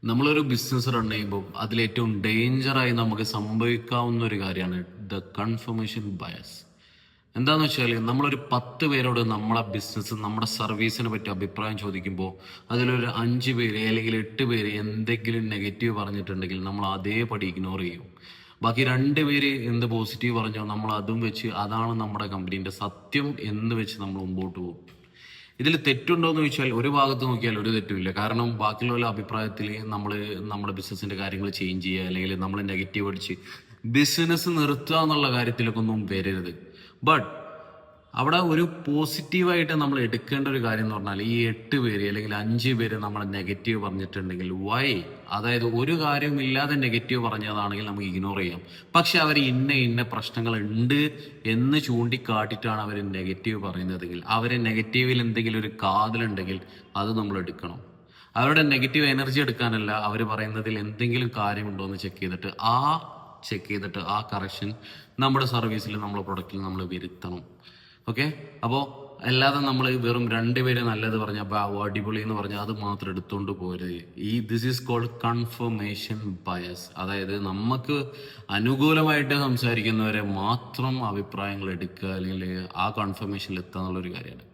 നമ്മളൊരു business run ചെയ്യുമ്പോൾ അതിലേറ്റവും ഡേഞ്ചറായി നമുക്ക് സംഭവിക്കാവുന്ന ഒരു കാര്യമാണ് ദ കൺഫർമേഷൻ ബയസ്. എന്താന്ന് വെച്ചാൽ നമ്മളൊരു 10 പേരോട് നമ്മളെ ബിസിനസ് നമ്മുടെ സർവീസിനെ പറ്റി അഭിപ്രായം ചോദിക്കുമ്പോൾ അതിലൊരു 5 പേര് അല്ലെങ്കിൽ 8 പേര് എന്തെങ്കിലും നെഗറ്റീവ് പറഞ്ഞിട്ടുണ്ടെങ്കിൽ നമ്മൾ അതേപടി ഇഗ്നോർ ചെയ്യും. ബാക്കി 2 പേര് എന്ത് പോസിറ്റീവ് പറഞ്ഞോ നമ്മൾ അതും വെച്ച് അതാണ് നമ്മുടെ കമ്പനീൻ്റെ സത്യം എന്ന് വെച്ച് നമ്മൾ മുമ്പോട്ട് പോകും. ഇതിൽ തെറ്റുണ്ടോ എന്ന് ചോദിച്ചാൽ ഒരു ഭാഗത്ത് നോക്കിയാൽ ഒരു തെറ്റുമില്ല. കാരണം ബാക്കിയുള്ള അഭിപ്രായത്തിൽ നമ്മൾ നമ്മുടെ ബിസിനസിന്റെ കാര്യങ്ങൾ ചേഞ്ച് ചെയ്യുക അല്ലെങ്കിൽ നമ്മൾ നെഗറ്റീവ് അടിച്ച് ബിസിനസ് നിർത്തുക എന്നുള്ള കാര്യത്തിലൊക്കെ ഒന്നും വരരുത്. ബട്ട് അവിടെ ഒരു പോസിറ്റീവായിട്ട് നമ്മൾ എടുക്കേണ്ട ഒരു കാര്യം എന്ന് പറഞ്ഞാൽ ഈ 8 പേര് അല്ലെങ്കിൽ 5 പേര് നമ്മളെ നെഗറ്റീവ് പറഞ്ഞിട്ടുണ്ടെങ്കിൽ വൈ, അതായത് ഒരു കാര്യമില്ലാതെ നെഗറ്റീവ് പറഞ്ഞതാണെങ്കിൽ നമുക്ക് ഇഗ്നോർ ചെയ്യാം. പക്ഷെ അവർ ഇന്ന പ്രശ്നങ്ങൾ ഉണ്ട് എന്ന് ചൂണ്ടിക്കാട്ടിയിട്ടാണ് അവർ നെഗറ്റീവ് പറയുന്നതെങ്കിൽ അവരെ നെഗറ്റീവിൽ എന്തെങ്കിലും ഒരു കാതലുണ്ടെങ്കിൽ അത് നമ്മൾ എടുക്കണം. അവരുടെ നെഗറ്റീവ് എനർജി എടുക്കാനല്ല, അവർ പറയുന്നതിൽ എന്തെങ്കിലും കാര്യമുണ്ടോ എന്ന് ചെക്ക് ചെയ്തിട്ട് ആ കറക്ഷൻ നമ്മുടെ സർവീസിൽ നമ്മുടെ പ്രൊഡക്റ്റിൽ നമ്മൾ വരുത്തണം. ഓക്കെ, അപ്പോൾ അല്ലാതെ നമ്മൾ വെറും 2 പേര് നല്ലത് പറഞ്ഞാൽ അടിപൊളി എന്ന് പറഞ്ഞാൽ അത് മാത്രം എടുത്തുകൊണ്ട് പോരുത്. This is called confirmation bias. അതായത് നമുക്ക് അനുകൂലമായിട്ട് സംസാരിക്കുന്നവരെ മാത്രം അഭിപ്രായങ്ങൾ എടുക്കുക അല്ലെങ്കിൽ ആ കൺഫർമേഷനിൽ എത്തുക എന്നുള്ളൊരു കാര്യമാണ്.